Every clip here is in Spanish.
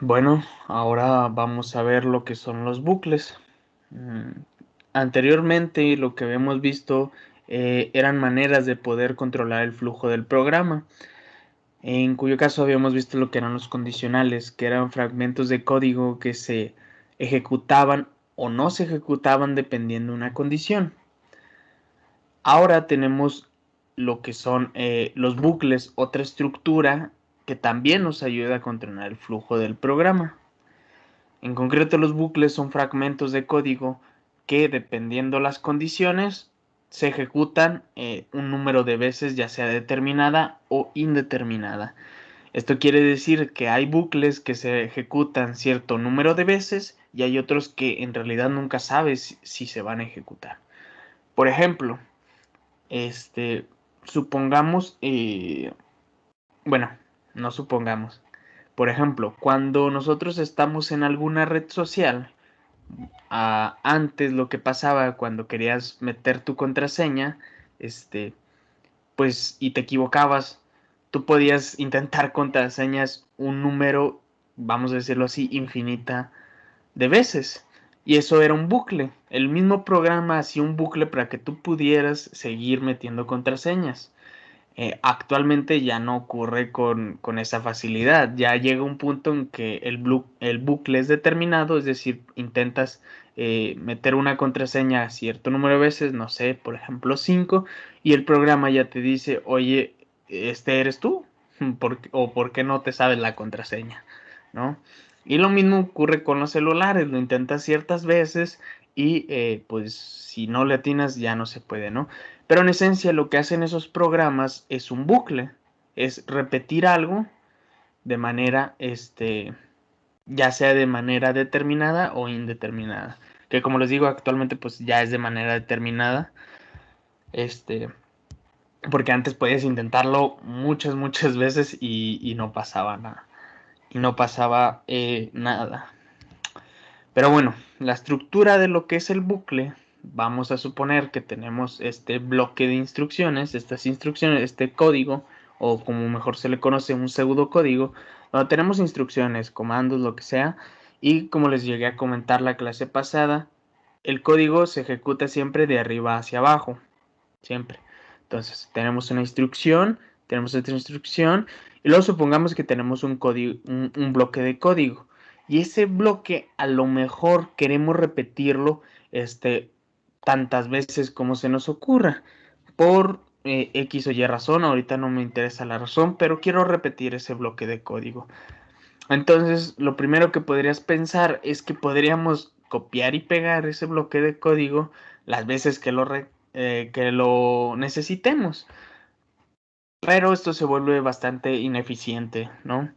Bueno, ahora vamos a ver lo que son los bucles. Mm, Anteriormente lo que habíamos visto eran maneras de poder controlar el flujo del programa, en cuyo caso habíamos visto lo que eran los condicionales, que eran fragmentos de código que se ejecutaban o no se ejecutaban dependiendo de una condición. Ahora tenemos lo que son los bucles, otra estructura que también nos ayuda a controlar el flujo del programa. En concreto, los bucles son fragmentos de código que, dependiendo las condiciones, se ejecutan un número de veces, ya sea determinada o indeterminada. Esto quiere decir que hay bucles que se ejecutan cierto número de veces y hay otros que en realidad nunca sabes si se van a ejecutar. Por ejemplo, este, supongamos, bueno, no supongamos. Por ejemplo, cuando nosotros estamos en alguna red social, antes lo que pasaba cuando querías meter tu contraseña, este, pues y te equivocabas, tú podías intentar contraseñas un número, vamos a decirlo así, infinita de veces. Y eso era un bucle. El mismo programa hacía un bucle para que tú pudieras seguir metiendo contraseñas. Actualmente ya no ocurre con esa facilidad. Ya llega un punto en que el bucle es determinado, es decir, intentas meter una contraseña cierto número de veces, no sé, por ejemplo 5, y el programa ya te dice, oye, este eres tú, o por qué no te sabes la contraseña, ¿no? Y lo mismo ocurre con los celulares, lo intentas ciertas veces y pues si no le atinas ya no se puede, ¿no? Pero en esencia lo que hacen esos programas es un bucle, es repetir algo de manera, ya sea de manera determinada o indeterminada. Que como les digo, actualmente pues ya es de manera determinada, este, porque antes podías intentarlo muchas veces y no pasaba nada. Y no pasaba nada. Pero bueno, la estructura de lo que es el bucle, vamos a suponer que tenemos este bloque de instrucciones, estas instrucciones, este código, o como mejor se le conoce, un pseudocódigo, donde tenemos instrucciones, comandos, lo que sea, y como les llegué a comentar la clase pasada, el código se ejecuta siempre de arriba hacia abajo, siempre. Entonces, tenemos una instrucción, tenemos otra instrucción, y luego supongamos que tenemos un código, un bloque de código. Y ese bloque a lo mejor queremos repetirlo tantas veces como se nos ocurra. Por X o Y razón, ahorita no me interesa la razón, pero quiero repetir ese bloque de código. Entonces, lo primero que podrías pensar es que podríamos copiar y pegar ese bloque de código las veces que lo necesitemos. Pero esto se vuelve bastante ineficiente, ¿no?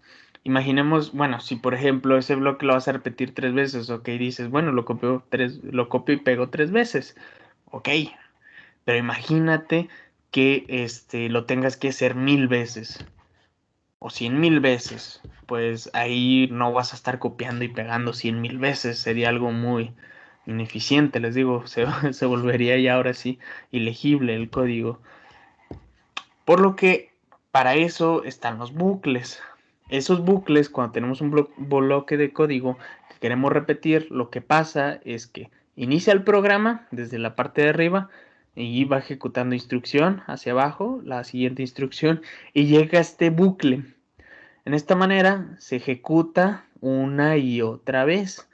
Imaginemos, bueno, si por ejemplo ese bloque lo vas a repetir 3 veces, ok, dices, bueno, lo copio y pego 3 veces, ok, pero imagínate que lo tengas que hacer 1000 veces o 100.000 veces, pues ahí no vas a estar copiando y pegando 100.000 veces, sería algo muy ineficiente, les digo, se volvería ya ahora sí ilegible el código. Por lo que para eso están los bucles. Esos bucles, cuando tenemos un bloque de código que queremos repetir, lo que pasa es que inicia el programa desde la parte de arriba y va ejecutando instrucción hacia abajo, la siguiente instrucción, y llega a este bucle. En esta manera se ejecuta una y otra vez.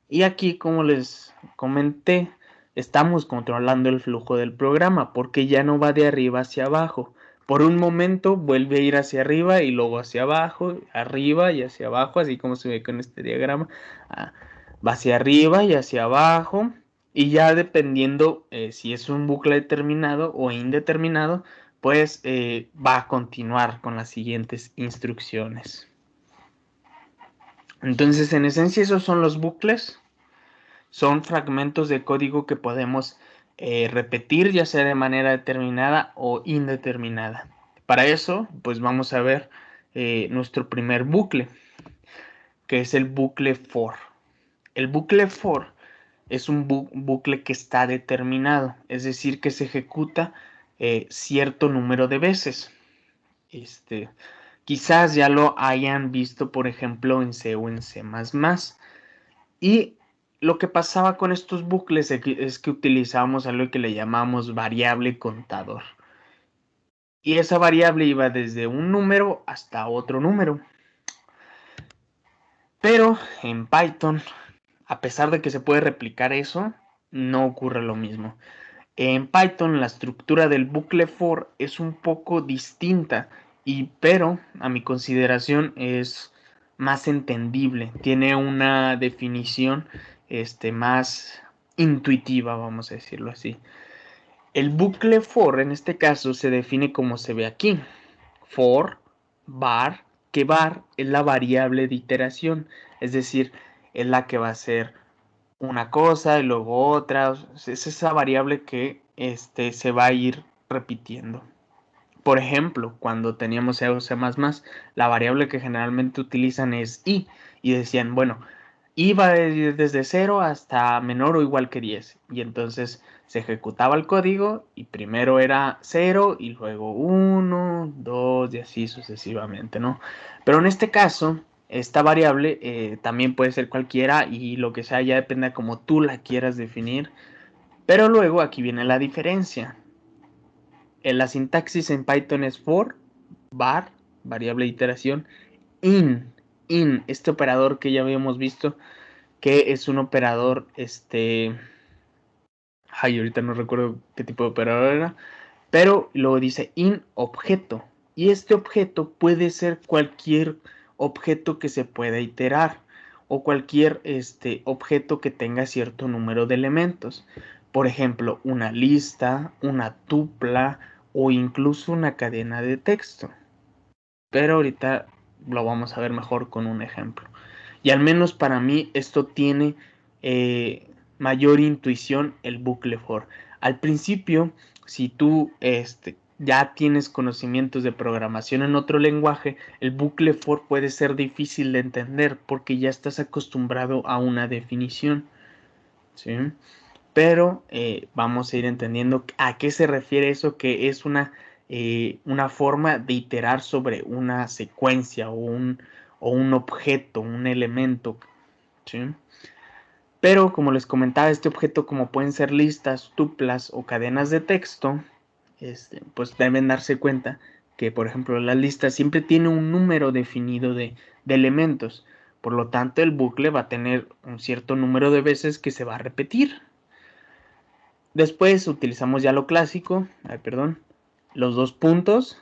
Y aquí, como les comenté, estamos controlando el flujo del programa porque ya no va de arriba hacia abajo. Por un momento vuelve a ir hacia arriba y luego hacia abajo, arriba y hacia abajo, así como se ve con este diagrama. Ah, Va hacia arriba y hacia abajo. Y ya dependiendo si es un bucle determinado o indeterminado, pues va a continuar con las siguientes instrucciones. Entonces, en esencia, esos son los bucles. Son fragmentos de código que podemos repetir ya sea de manera determinada o indeterminada. Para eso, pues vamos a ver nuestro primer bucle, que es el bucle for. El bucle for es un bucle que está determinado, es decir, que se ejecuta cierto número de veces. Este, Quizás ya lo hayan visto, por ejemplo, en C o en C++. Y lo que pasaba con estos bucles es que utilizábamos algo que le llamamos variable contador. Y esa variable iba desde un número hasta otro número. Pero en Python, a pesar de que se puede replicar eso, no ocurre lo mismo. En Python la estructura del bucle for es un poco distinta, pero a mi consideración es más entendible, tiene una definición más intuitiva, vamos a decirlo así. El bucle for en este caso se define como se ve aquí: for var, que var es la variable de iteración, es decir, es la que va a ser una cosa y luego otra. Es esa variable que se va a ir repitiendo. Por ejemplo, cuando teníamos C o C++, la variable que generalmente utilizan es i, y decían, bueno, i va a ir desde 0 hasta menor o igual que 10, y entonces se ejecutaba el código y primero era 0 y luego 1, 2 y así sucesivamente, ¿no? Pero en este caso, esta variable también puede ser cualquiera y lo que sea ya depende de cómo tú la quieras definir. Pero luego aquí viene la diferencia. La sintaxis en Python es for, var, variable de iteración, in, este operador que ya habíamos visto, que es un operador, ahorita no recuerdo qué tipo de operador era, pero luego dice in objeto, y este objeto puede ser cualquier objeto que se pueda iterar, o cualquier objeto que tenga cierto número de elementos. Por ejemplo, una lista, una tupla o incluso una cadena de texto. Pero ahorita lo vamos a ver mejor con un ejemplo. Y al menos para mí esto tiene mayor intuición el bucle for. Al principio, si tú ya tienes conocimientos de programación en otro lenguaje, el bucle for puede ser difícil de entender porque ya estás acostumbrado a una definición, ¿sí? Pero vamos a ir entendiendo a qué se refiere eso, que es una forma de iterar sobre una secuencia o un objeto, un elemento, ¿sí? Pero como les comentaba, este objeto, como pueden ser listas, tuplas o cadenas de texto, pues deben darse cuenta que, por ejemplo, la lista siempre tiene un número definido de elementos. Por lo tanto, el bucle va a tener un cierto número de veces que se va a repetir. Después utilizamos ya lo clásico, los dos puntos,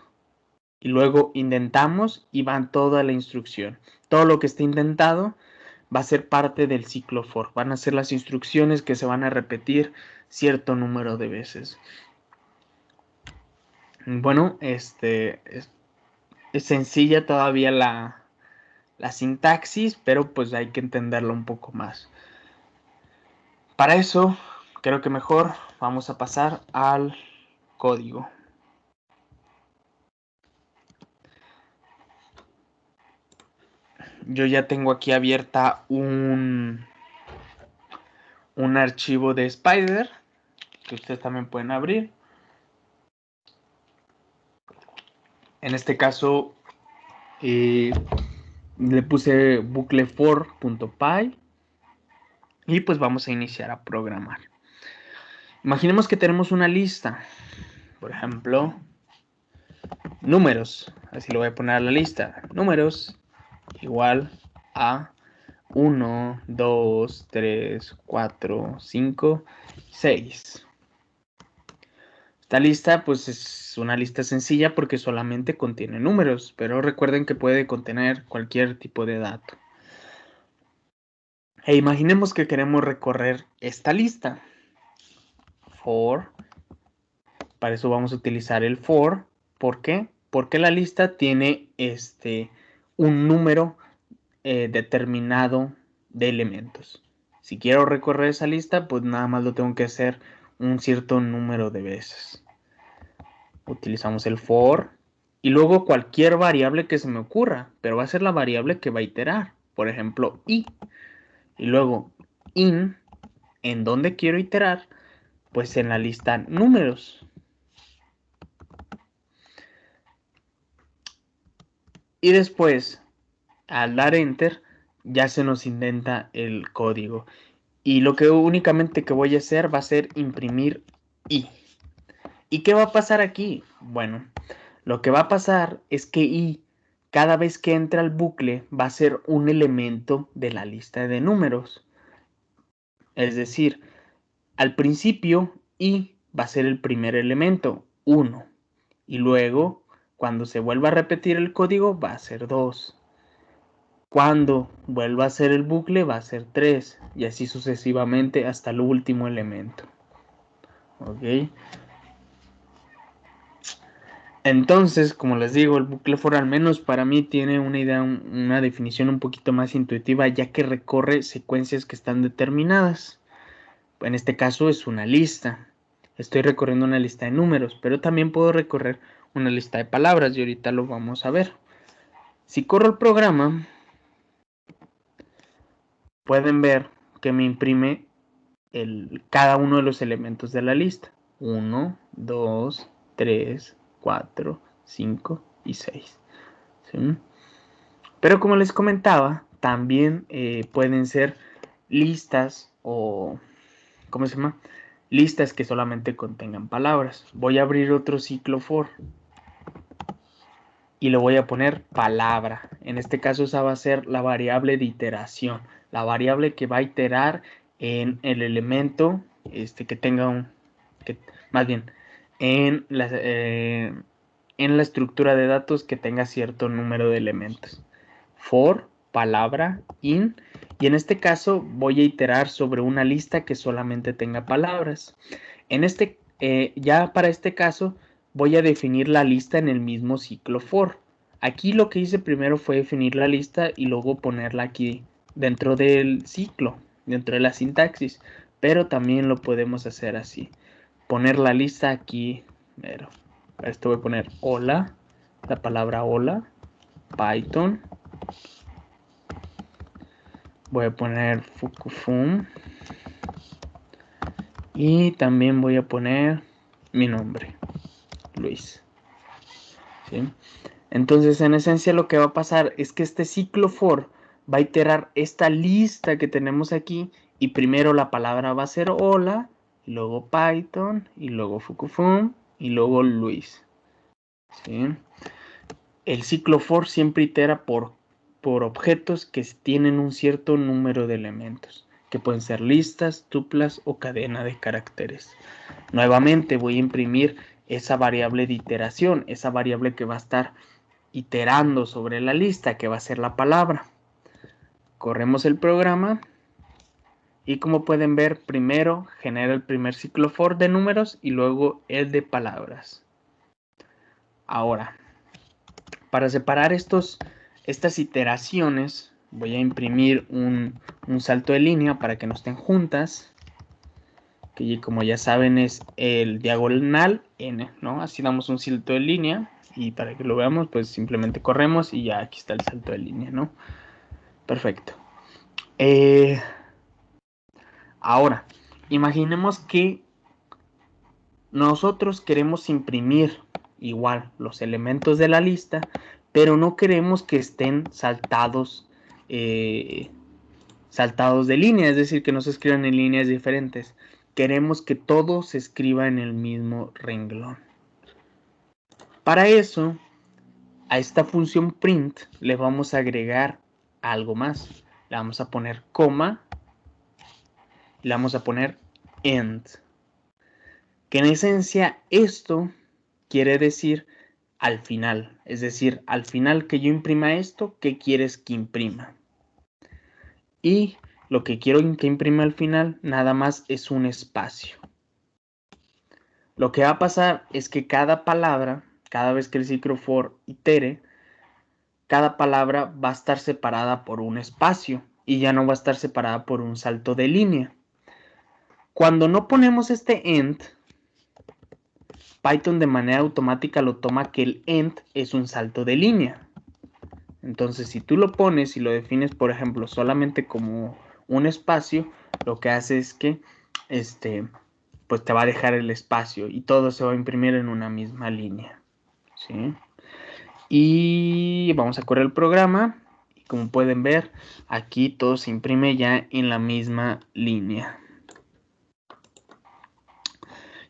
y luego indentamos y van toda la instrucción. Todo lo que esté indentado va a ser parte del ciclo for. Van a ser las instrucciones que se van a repetir cierto número de veces. Bueno, es sencilla todavía la sintaxis, pero pues hay que entenderlo un poco más. Para eso, creo que mejor vamos a pasar al código. Yo ya tengo aquí abierta un archivo de Spider que ustedes también pueden abrir. En este caso le puse buclefor.py y pues vamos a iniciar a programar. Imaginemos que tenemos una lista, por ejemplo, números, así lo voy a poner a la lista, números igual a 1, 2, 3, 4, 5, 6. Esta lista pues es una lista sencilla porque solamente contiene números, pero recuerden que puede contener cualquier tipo de dato. E imaginemos que queremos recorrer esta lista. For, para eso vamos a utilizar el for. ¿Por qué? Porque la lista tiene un número determinado de elementos. Si quiero recorrer esa lista, pues nada más lo tengo que hacer un cierto número de veces. Utilizamos el for y luego cualquier variable que se me ocurra, pero va a ser la variable que va a iterar. Por ejemplo, i. Y luego in, ¿en dónde quiero iterar? Pues en la lista números. Y después, al dar Enter, ya se nos indenta el código. Y lo que únicamente que voy a hacer va a ser imprimir I. ¿Y qué va a pasar aquí? Bueno, lo que va a pasar es que I, cada vez que entra al bucle, va a ser un elemento de la lista de números. Es decir, al principio I va a ser el primer elemento, 1. Y luego, cuando se vuelva a repetir el código, va a ser 2. Cuando vuelva a ser el bucle, va a ser 3. Y así sucesivamente hasta el último elemento. ¿Ok? Entonces, como les digo, el bucle for al menos para mí tiene una idea, una definición un poquito más intuitiva, ya que recorre secuencias que están determinadas. En este caso es una lista. Estoy recorriendo una lista de números, pero también puedo recorrer una lista de palabras y ahorita lo vamos a ver. Si corro el programa, pueden ver que me imprime cada uno de los elementos de la lista. 1, 2, 3, 4, 5 y 6. ¿Sí? Pero como les comentaba, también pueden ser listas o, ¿cómo se llama? Listas que solamente contengan palabras. Voy a abrir otro ciclo for y le voy a poner palabra. En este caso esa va a ser la variable de iteración, la variable que va a iterar en el elemento que tenga más bien, en la estructura de datos que tenga cierto número de elementos. For, palabra, in, y en este caso voy a iterar sobre una lista que solamente tenga palabras. Ya para este caso voy a definir la lista en el mismo ciclo for. Aquí lo que hice primero fue definir la lista y luego ponerla aquí dentro del ciclo, dentro de la sintaxis, pero también lo podemos hacer así. Poner la lista aquí, pero para esto voy a poner hola, la palabra hola, Python, voy a poner Fukufum y también voy a poner mi nombre, Luis. ¿Sí? Entonces, en esencia lo que va a pasar es que este ciclo for va a iterar esta lista que tenemos aquí y primero la palabra va a ser hola, y luego Python, y luego Fukufum, y luego Luis. ¿Sí? El ciclo for siempre itera por objetos que tienen un cierto número de elementos, que pueden ser listas, tuplas o cadena de caracteres. Nuevamente voy a imprimir esa variable de iteración, esa variable que va a estar iterando sobre la lista, que va a ser la palabra. Corremos el programa y como pueden ver, primero genera el primer ciclo for de números y luego el de palabras. Ahora, para separar estas iteraciones, voy a imprimir un salto de línea para que no estén juntas, que como ya saben es el diagonal n, ¿no? Así damos un salto de línea y para que lo veamos, pues simplemente corremos y ya aquí está el salto de línea, ¿no? Perfecto. Ahora, imaginemos que nosotros queremos imprimir igual los elementos de la lista, pero no queremos que estén saltados de línea, es decir, que no se escriban en líneas diferentes. Queremos que todo se escriba en el mismo renglón. Para eso, a esta función print le vamos a agregar algo más. Le vamos a poner coma, le vamos a poner end. Que en esencia esto quiere decir al final, es decir, al final que yo imprima esto, ¿qué quieres que imprima? Y lo que quiero que imprima al final nada más es un espacio. Lo que va a pasar es que cada palabra, cada vez que el ciclo for itere, cada palabra va a estar separada por un espacio y ya no va a estar separada por un salto de línea. Cuando no ponemos este end, Python de manera automática lo toma que el end es un salto de línea. Entonces, si tú lo pones y lo defines, por ejemplo, solamente como un espacio, lo que hace es que pues te va a dejar el espacio y todo se va a imprimir en una misma línea. ¿Sí? Y vamos a correr el programa. Y como pueden ver, aquí todo se imprime ya en la misma línea.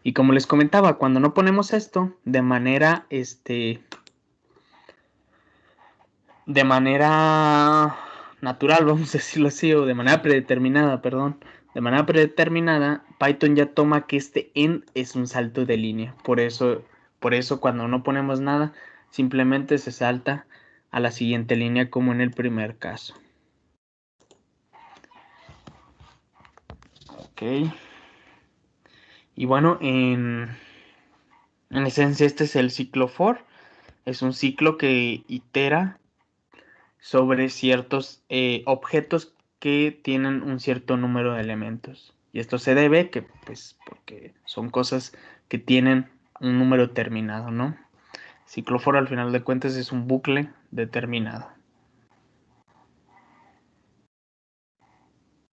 Y como les comentaba, cuando no ponemos esto de manera natural, vamos a decirlo así, o de manera predeterminada, perdón, de manera predeterminada, Python ya toma que este end es un salto de línea. Por eso cuando no ponemos nada, simplemente se salta a la siguiente línea como en el primer caso. Ok. Y bueno, en esencia este es el ciclo for. Es un ciclo que itera sobre ciertos objetos que tienen un cierto número de elementos. Y esto se debe que, pues, porque son cosas que tienen un número terminado, ¿no? Ciclo for al final de cuentas es un bucle determinado.